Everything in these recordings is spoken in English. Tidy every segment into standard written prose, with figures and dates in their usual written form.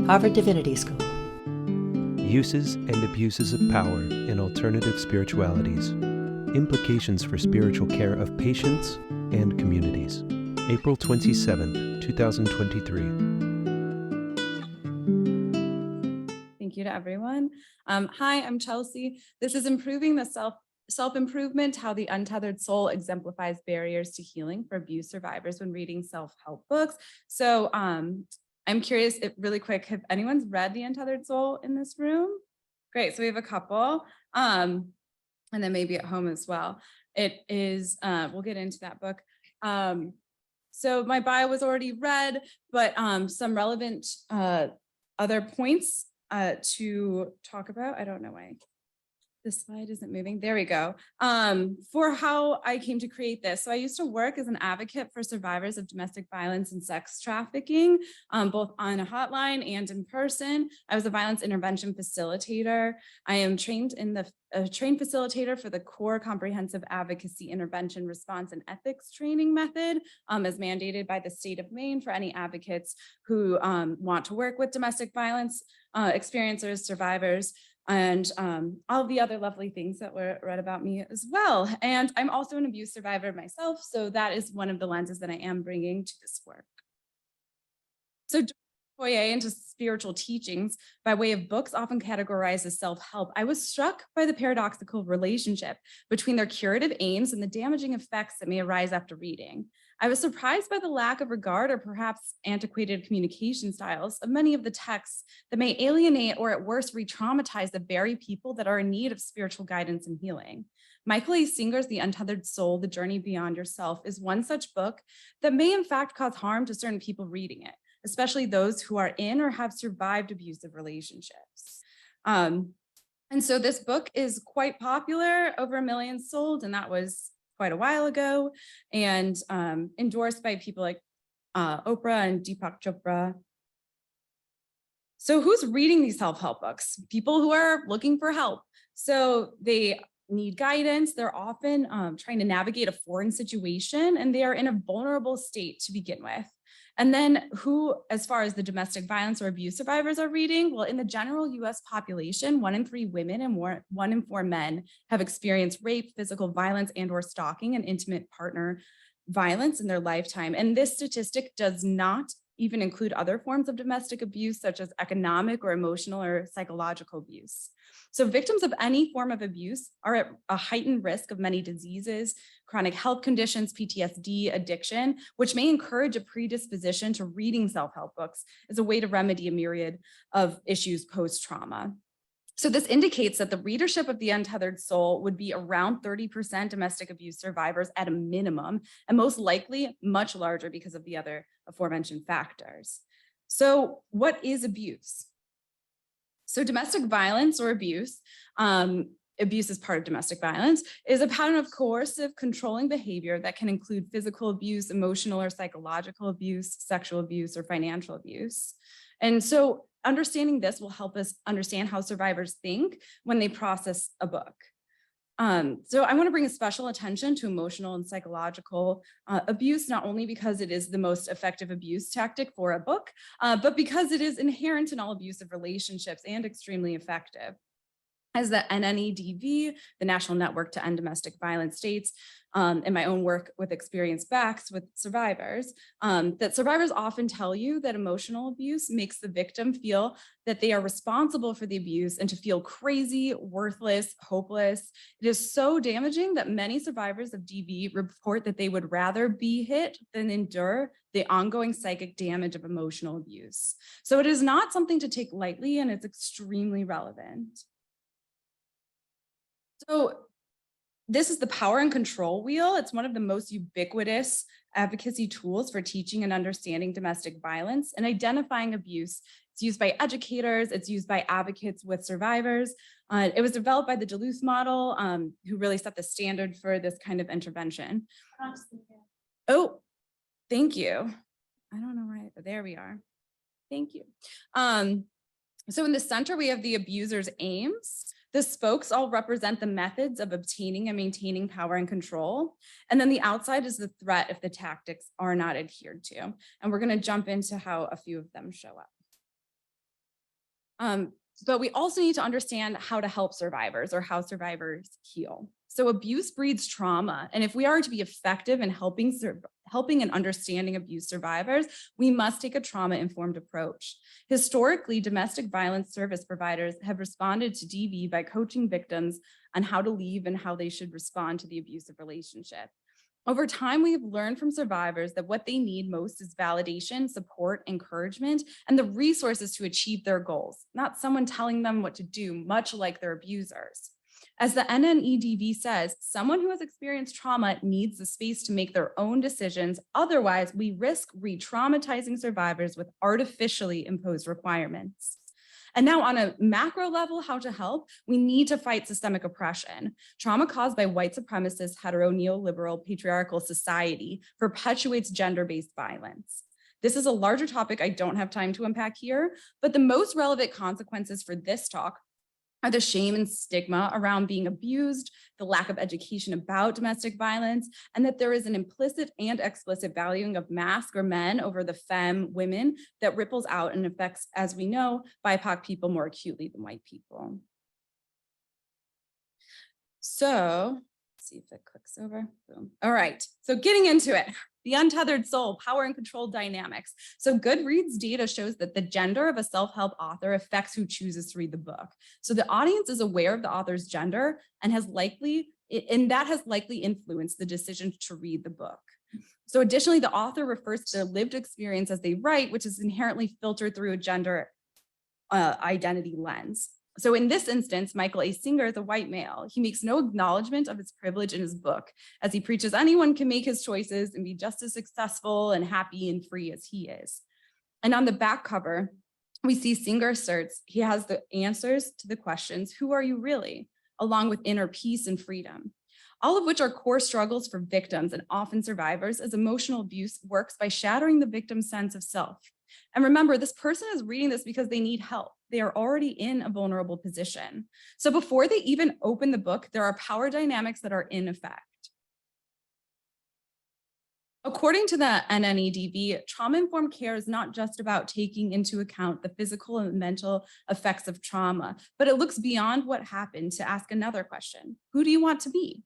Harvard Divinity School. Uses and abuses of power in alternative spiritualities. Implications for spiritual care of patients and communities. April 27th, 2023. Thank you to everyone. Hi, I'm Chelsea. This is Improving the Self-Improvement, How the Untethered Soul Exemplifies Barriers to Healing for Abuse Survivors When Reading Self-Help Books. So I'm curious, really quick, have anyone's read The Untethered Soul in this room? Great, so we have a couple, and then maybe at home as well. It is, we'll get into that book. So my bio was already read, but some relevant other points to talk about. I don't know why this slide isn't moving. There we go. For how I came to create this. So I used to work as an advocate for survivors of domestic violence and sex trafficking, both on a hotline and in person. I was a violence intervention facilitator. I am trained in the trained facilitator for the core comprehensive advocacy intervention response and ethics training method, as mandated by the state of Maine for any advocates who want to work with domestic violence experiencers, survivors, and all the other lovely things that were read about me as well. And I'm also an abuse survivor myself, so that is one of the lenses that I am bringing to this work. So foray into spiritual teachings by way of books often categorized as self-help, I was struck by the paradoxical relationship between their curative aims and the damaging effects that may arise after reading. I was surprised by the lack of regard or perhaps antiquated communication styles of many of the texts that may alienate or at worst re-traumatize the very people that are in need of spiritual guidance and healing. Michael A. Singer's The Untethered Soul, The Journey Beyond Yourself is one such book that may in fact cause harm to certain people reading it, especially those who are in or have survived abusive relationships. And so this book is quite popular, over 1 million sold, and that was quite a while ago, and endorsed by people like Oprah and Deepak Chopra. So who's reading these self-help books? People who are looking for help. So they need guidance. They're often trying to navigate a foreign situation, and they are in a vulnerable state to begin with. And then who, as far as the domestic violence or abuse survivors are reading, well, in the general US population, 1 in 3 women and 1 in 4 men have experienced rape, physical violence, and or stalking and intimate partner violence in their lifetime. And this statistic does not even include other forms of domestic abuse, such as economic or emotional or psychological abuse. So victims of any form of abuse are at a heightened risk of many diseases, chronic health conditions, PTSD, addiction, which may encourage a predisposition to reading self-help books as a way to remedy a myriad of issues post-trauma. So this indicates that the readership of The Untethered Soul would be around 30% domestic abuse survivors at a minimum, and most likely much larger because of the other aforementioned factors. So what is abuse? So domestic violence or abuse, abuse is part of domestic violence, is a pattern of coercive, controlling behavior that can include physical abuse, emotional or psychological abuse, sexual abuse, or financial abuse. And so understanding this will help us understand how survivors think when they process a book. So I want to bring a special attention to emotional and psychological abuse, not only because it is the most effective abuse tactic for a book, but because it is inherent in all abusive relationships and extremely effective. As the NNEDV, the National Network to End Domestic Violence, states, in my own work with experienced backs with survivors, that survivors often tell you that emotional abuse makes the victim feel that they are responsible for the abuse and to feel crazy, worthless, hopeless. It is so damaging that many survivors of DV report that they would rather be hit than endure the ongoing psychic damage of emotional abuse. So it is not something to take lightly, and it's extremely relevant. So this is the power and control wheel. It's one of the most ubiquitous advocacy tools for teaching and understanding domestic violence and identifying abuse. It's used by educators. It's used by advocates with survivors. It was developed by the Duluth model, who really set the standard for this kind of intervention. Oh, thank you. I don't know why, but there we are. Thank you. So in the center, we have the abuser's aims. The spokes all represent the methods of obtaining and maintaining power and control. And then the outside is the threat if the tactics are not adhered to. And we're going to jump into how a few of them show up. But we also need to understand how to help survivors or how survivors heal. So abuse breeds trauma. And if we are to be effective in helping and understanding abuse survivors, we must take a trauma-informed approach. Historically, domestic violence service providers have responded to DV by coaching victims on how to leave and how they should respond to the abusive relationship. Over time, we have learned from survivors that what they need most is validation, support, encouragement, and the resources to achieve their goals, not someone telling them what to do, much like their abusers. As the NNEDV says, someone who has experienced trauma needs the space to make their own decisions. Otherwise, we risk re-traumatizing survivors with artificially imposed requirements. And now on a macro level, how to help, we need to fight systemic oppression. Trauma caused by white supremacist, hetero, neoliberal, patriarchal society perpetuates gender-based violence. This is a larger topic I don't have time to unpack here, but the most relevant consequences for this talk are the shame and stigma around being abused, the lack of education about domestic violence, and that there is an implicit and explicit valuing of masc or men over the femme women that ripples out and affects, as we know, BIPOC people more acutely than white people. So, let's see if it clicks over. Boom. All right, so getting into it. The untethered soul, power and control dynamics. So Goodreads data shows that the gender of a self-help author affects who chooses to read the book. So the audience is aware of the author's gender and that has likely influenced the decision to read the book. So additionally, the author refers to their lived experience as they write, which is inherently filtered through a gender identity lens. So in this instance, Michael A. Singer is a white male. He makes no acknowledgement of his privilege in his book, as he preaches anyone can make his choices and be just as successful and happy and free as he is. And on the back cover, we see Singer asserts he has the answers to the questions, who are you really? Along with inner peace and freedom, all of which are core struggles for victims and often survivors, as emotional abuse works by shattering the victim's sense of self. And remember, this person is reading this because they need help. They are already in a vulnerable position. So before they even open the book, there are power dynamics that are in effect. According to the NNEDV, trauma-informed care is not just about taking into account the physical and mental effects of trauma, but it looks beyond what happened to ask another question. Who do you want to be?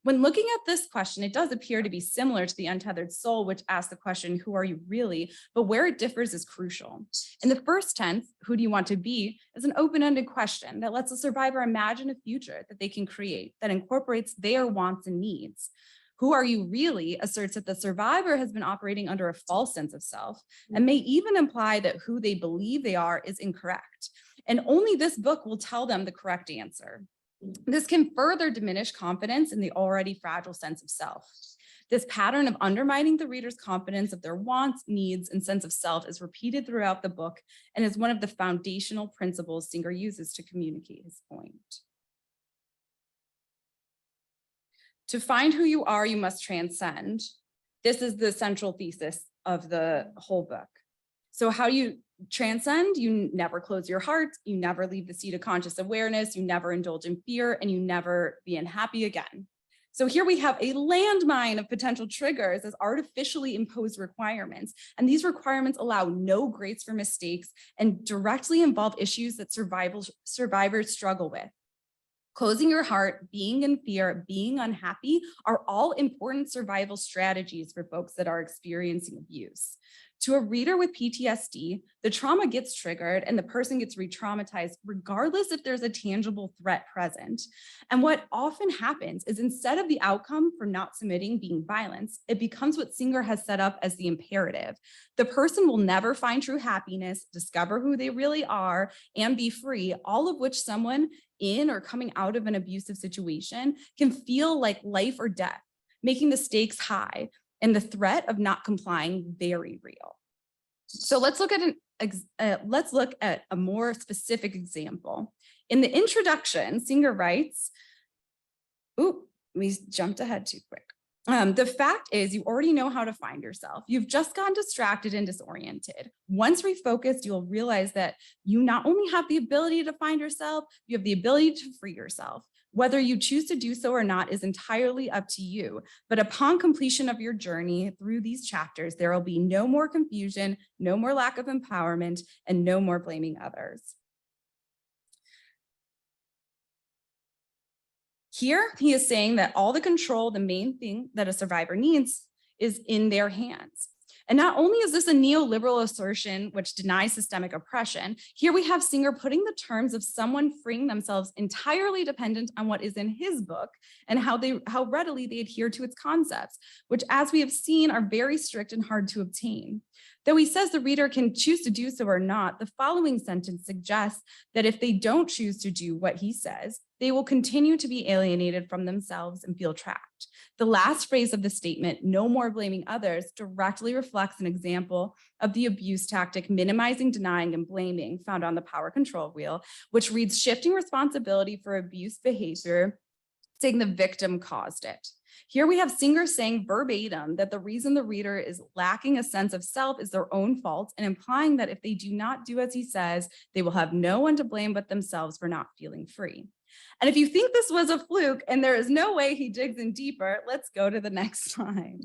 When looking at this question, it does appear to be similar to the Untethered Soul, which asks the question, who are you really? But where it differs is crucial. In the first tense, who do you want to be, is an open-ended question that lets a survivor imagine a future that they can create that incorporates their wants and needs. Who are you really asserts that the survivor has been operating under a false sense of self and may even imply that who they believe they are is incorrect. And only this book will tell them the correct answer. This can further diminish confidence in the already fragile sense of self. This pattern of undermining the reader's confidence of their wants, needs, and sense of self is repeated throughout the book and is one of the foundational principles Singer uses to communicate his point. To find who you are, you must transcend. This is the central thesis of the whole book. So how do you transcend? You never close your heart, you never leave the seat of conscious awareness, you never indulge in fear, and you never be unhappy again. So here we have a landmine of potential triggers as artificially imposed requirements. And these requirements allow no grace for mistakes and directly involve issues that survivors struggle with. Closing your heart, being in fear, being unhappy are all important survival strategies for folks that are experiencing abuse. To a reader with PTSD, the trauma gets triggered and the person gets re-traumatized regardless if there's a tangible threat present. And what often happens is instead of the outcome for not submitting being violence, it becomes what Singer has set up as the imperative. The person will never find true happiness, discover who they really are, and be free, all of which someone in or coming out of an abusive situation can feel like life or death, making the stakes high and the threat of not complying very real. So let's look at a more specific example. In the introduction, Singer writes, we jumped ahead too quick. The fact is you already know how to find yourself. You've just gotten distracted and disoriented. Once refocused, you'll realize that you not only have the ability to find yourself, you have the ability to free yourself. Whether you choose to do so or not is entirely up to you. But upon completion of your journey through these chapters, there will be no more confusion, no more lack of empowerment, and no more blaming others. Here, he is saying that all the control, the main thing that a survivor needs, is in their hands. And not only is this a neoliberal assertion which denies systemic oppression, here we have Singer putting the terms of someone freeing themselves entirely dependent on what is in his book and how readily they adhere to its concepts, which, as we have seen, are very strict and hard to obtain. Though he says the reader can choose to do so or not, the following sentence suggests that if they don't choose to do what he says, they will continue to be alienated from themselves and feel trapped. The last phrase of the statement, no more blaming others, directly reflects an example of the abuse tactic minimizing, denying, and blaming found on the power control wheel, which reads shifting responsibility for abuse behavior, saying the victim caused it. Here we have Singer saying verbatim that the reason the reader is lacking a sense of self is their own fault, and implying that if they do not do as he says, they will have no one to blame but themselves for not feeling free. And if you think this was a fluke and there is no way he digs in deeper, let's go to the next slide.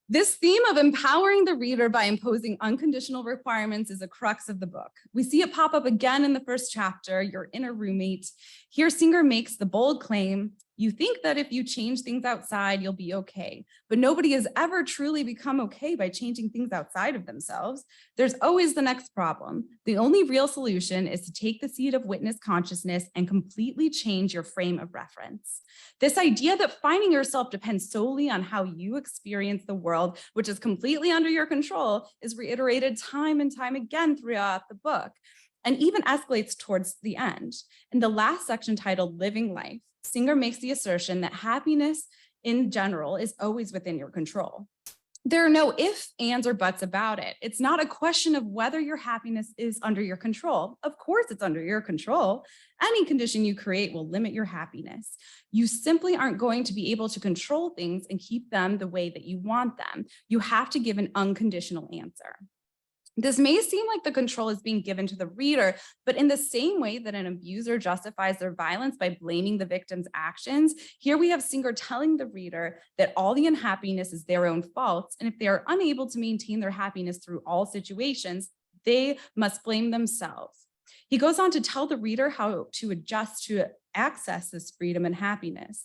This theme of empowering the reader by imposing unconditional requirements is a crux of the book. We see it pop up again in the first chapter, Your Inner Roommate. Here, Singer makes the bold claim, you think that if you change things outside, you'll be okay. But nobody has ever truly become okay by changing things outside of themselves. There's always the next problem. The only real solution is to take the seat of witness consciousness and completely change your frame of reference. This idea that finding yourself depends solely on how you experience the world, which is completely under your control, is reiterated time and time again throughout the book, and even escalates towards the end. In the last section titled Living Life, Singer makes the assertion that happiness in general is always within your control. There are no ifs, ands, or buts about it. It's not a question of whether your happiness is under your control. Of course, it's under your control. Any condition you create will limit your happiness. You simply aren't going to be able to control things and keep them the way that you want them. You have to give an unconditional answer. This may seem like the control is being given to the reader, but in the same way that an abuser justifies their violence by blaming the victim's actions, here we have Singer telling the reader that all the unhappiness is their own fault, and if they are unable to maintain their happiness through all situations, they must blame themselves. He goes on to tell the reader how to adjust to access this freedom and happiness.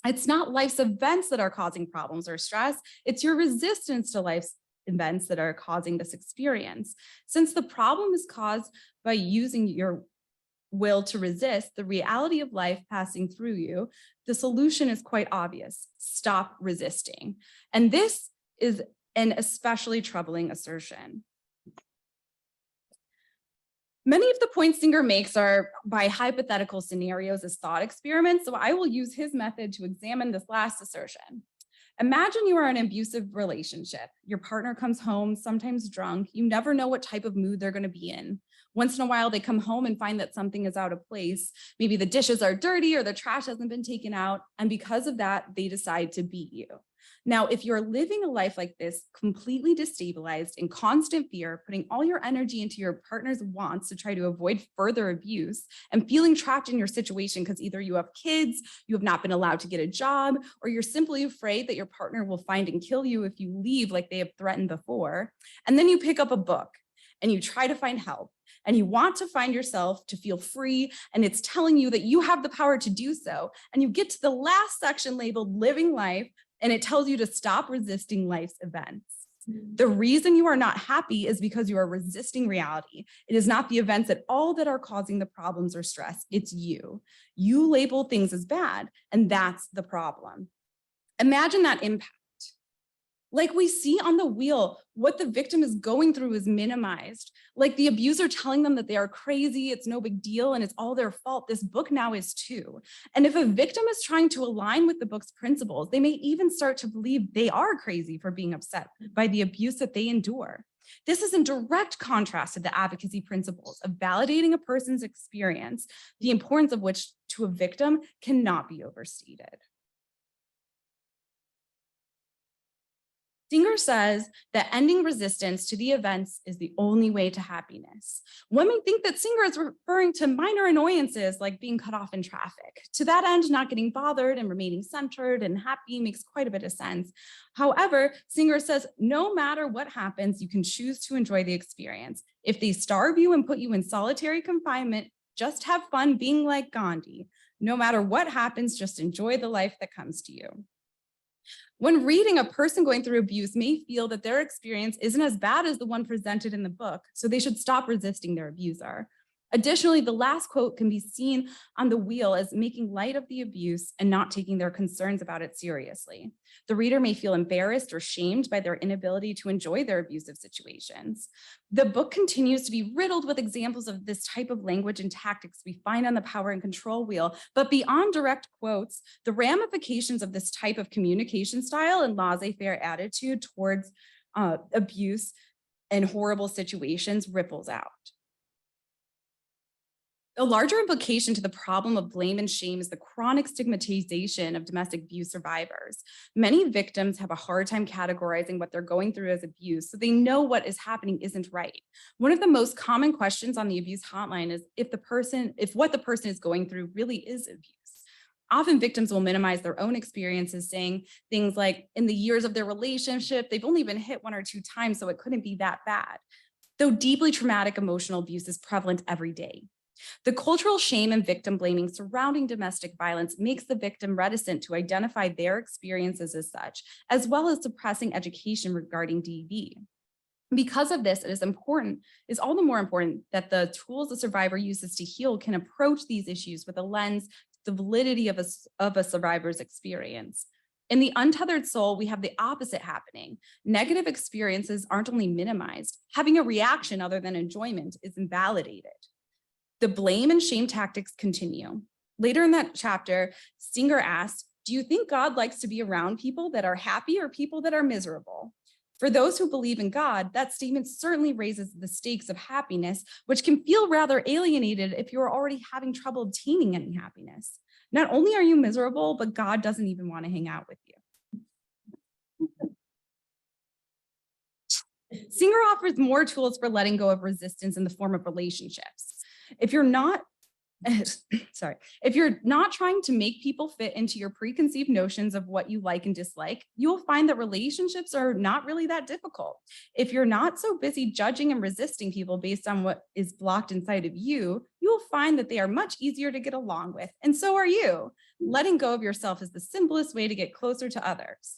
It's not life's events that are causing problems or stress, it's your resistance to life's events that are causing this experience. Since the problem is caused by using your will to resist the reality of life passing through you, the solution is quite obvious. Stop resisting. And this is an especially troubling assertion. Many of the points Singer makes are by hypothetical scenarios as thought experiments, so I will use his method to examine this last assertion. Imagine you are in an abusive relationship. Your partner comes home, sometimes drunk. You never know what type of mood they're going to be in. Once in a while, they come home and find that something is out of place. Maybe the dishes are dirty or the trash hasn't been taken out. And because of that, they decide to beat you. Now, if you're living a life like this, completely destabilized, in constant fear, putting all your energy into your partner's wants to try to avoid further abuse, and feeling trapped in your situation because either you have kids, you have not been allowed to get a job, or you're simply afraid that your partner will find and kill you if you leave like they have threatened before, and then you pick up a book and you try to find help, and you want to find yourself to feel free, and it's telling you that you have the power to do so, and you get to the last section labeled Living Life, and it tells you to stop resisting life's events. The reason you are not happy is because you are resisting reality. It is not the events at all that are causing the problems or stress. It's you. You label things as bad, and that's the problem. Imagine that impact. Like we see on the wheel, what the victim is going through is minimized. Like the abuser telling them that they are crazy, it's no big deal, and it's all their fault. This book now is too. And if a victim is trying to align with the book's principles, they may even start to believe they are crazy for being upset by the abuse that they endure. This is in direct contrast to the advocacy principles of validating a person's experience, the importance of which to a victim cannot be overstated. Singer says that ending resistance to the events is the only way to happiness. One may think that Singer is referring to minor annoyances like being cut off in traffic. To that end, not getting bothered and remaining centered and happy makes quite a bit of sense. However, Singer says no matter what happens, you can choose to enjoy the experience. If they starve you and put you in solitary confinement, Just have fun being like Gandhi. No matter what happens, just enjoy the life that comes to you. When reading, a person going through abuse may feel that their experience isn't as bad as the one presented in the book, so they should stop resisting their abuser. Additionally, the last quote can be seen on the wheel as making light of the abuse and not taking their concerns about it seriously. The reader may feel embarrassed or shamed by their inability to enjoy their abusive situations. The book continues to be riddled with examples of this type of language and tactics we find on the power and control wheel, but beyond direct quotes, the ramifications of this type of communication style and laissez-faire attitude towards abuse and horrible situations ripples out. A larger implication to the problem of blame and shame is the chronic stigmatization of domestic abuse survivors. Many victims have a hard time categorizing what they're going through as abuse, so they know what is happening isn't right. One of the most common questions on the abuse hotline is if what the person is going through really is abuse. Often victims will minimize their own experiences, saying things like, in the years of their relationship, they've only been hit 1 or 2 times, so it couldn't be that bad. Though deeply traumatic emotional abuse is prevalent every day. The cultural shame and victim blaming surrounding domestic violence makes the victim reticent to identify their experiences as such, as well as suppressing education regarding DV. Because of this, it is all the more important that the tools the survivor uses to heal can approach these issues with a lens to the validity of a survivor's experience. In the Untethered Soul, we have the opposite happening. Negative experiences aren't only minimized, having a reaction other than enjoyment is invalidated. The blame and shame tactics continue. Later in that chapter, Singer asks, do you think God likes to be around people that are happy or people that are miserable? For those who believe in God, that statement certainly raises the stakes of happiness, which can feel rather alienated if you're already having trouble obtaining any happiness. Not only are you miserable, but God doesn't even want to hang out with you. Singer offers more tools for letting go of resistance in the form of relationships. If you're not trying to make people fit into your preconceived notions of what you like and dislike, you'll find that relationships are not really that difficult. If you're not so busy judging and resisting people based on what is blocked inside of you, you'll find that they are much easier to get along with, and so are you. Letting go of yourself is the simplest way to get closer to others.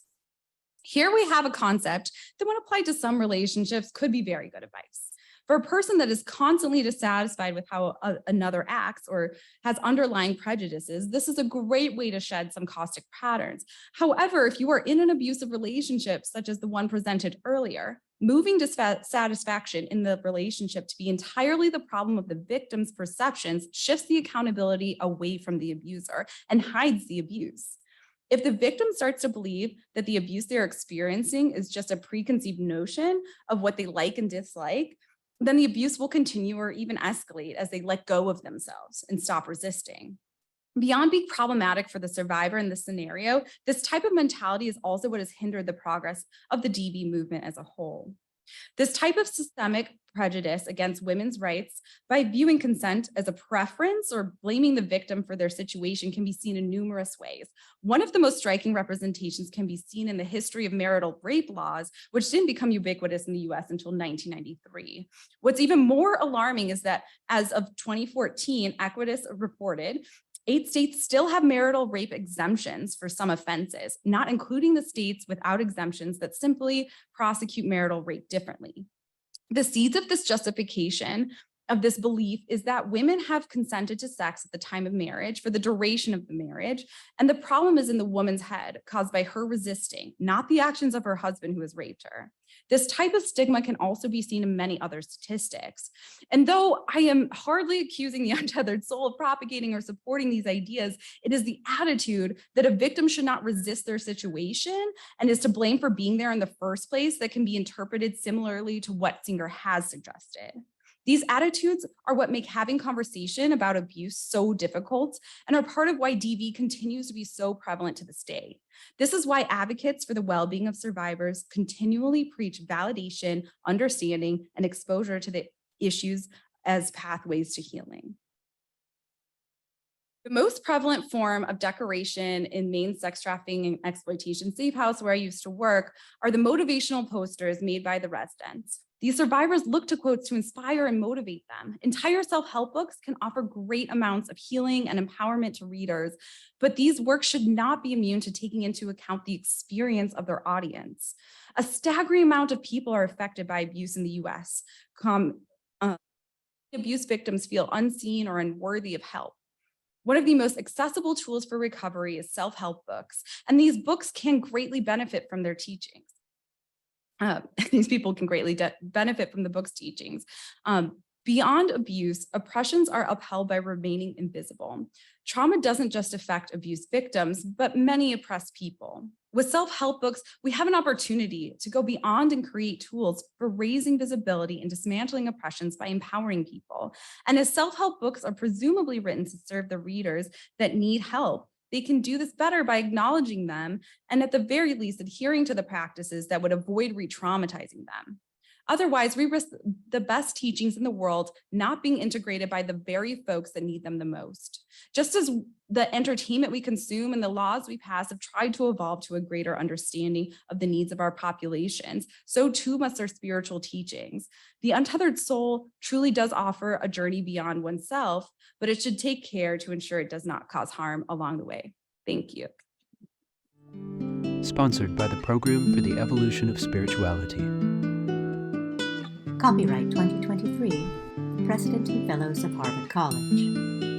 Here we have a concept that when applied to some relationships could be very good advice. For a person that is constantly dissatisfied with how another acts or has underlying prejudices, this is a great way to shed some caustic patterns. However, if you are in an abusive relationship, such as the one presented earlier, moving dissatisfaction in the relationship to be entirely the problem of the victim's perceptions shifts the accountability away from the abuser and hides the abuse. If the victim starts to believe that the abuse they're experiencing is just a preconceived notion of what they like and dislike, then the abuse will continue or even escalate as they let go of themselves and stop resisting. Beyond being problematic for the survivor in this scenario, this type of mentality is also what has hindered the progress of the DV movement as a whole. This type of systemic prejudice against women's rights by viewing consent as a preference or blaming the victim for their situation can be seen in numerous ways. One of the most striking representations can be seen in the history of marital rape laws, which didn't become ubiquitous in the US until 1993. What's even more alarming is that as of 2014, Equitas reported 8 states still have marital rape exemptions for some offenses, not including the states without exemptions that simply prosecute marital rape differently. The seeds of this justification of this belief is that women have consented to sex at the time of marriage for the duration of the marriage, and the problem is in the woman's head caused by her resisting, not the actions of her husband who has raped her. This type of stigma can also be seen in many other statistics. And though I am hardly accusing the Untethered Soul of propagating or supporting these ideas, it is the attitude that a victim should not resist their situation and is to blame for being there in the first place that can be interpreted similarly to what Singer has suggested. These attitudes are what make having conversation about abuse so difficult and are part of why DV continues to be so prevalent to this day. This is why advocates for the well-being of survivors continually preach validation, understanding, and exposure to the issues as pathways to healing. The most prevalent form of decoration in Maine sex trafficking and exploitation safe house where I used to work are the motivational posters made by the residents. These survivors look to quotes to inspire and motivate them. Entire self-help books can offer great amounts of healing and empowerment to readers, but these works should not be immune to taking into account the experience of their audience. A staggering amount of people are affected by abuse in the US. Abuse victims feel unseen or unworthy of help. One of the most accessible tools for recovery is self-help books, and these books can greatly benefit from their teachings. These people can greatly benefit from the book's teachings. Beyond abuse, oppressions are upheld by remaining invisible. Trauma doesn't just affect abuse victims, but many oppressed people. With self-help books, we have an opportunity to go beyond and create tools for raising visibility and dismantling oppressions by empowering people. And as self-help books are presumably written to serve the readers that need help, they can do this better by acknowledging them and at the very least adhering to the practices that would avoid re-traumatizing them. Otherwise, we risk the best teachings in the world not being integrated by the very folks that need them the most. Just as the entertainment we consume and the laws we pass have tried to evolve to a greater understanding of the needs of our populations, so too must our spiritual teachings. The Untethered Soul truly does offer a journey beyond oneself, but it should take care to ensure it does not cause harm along the way. Thank you. Sponsored by the Program for the Evolution of Spirituality. Copyright 2023, President and Fellows of Harvard College.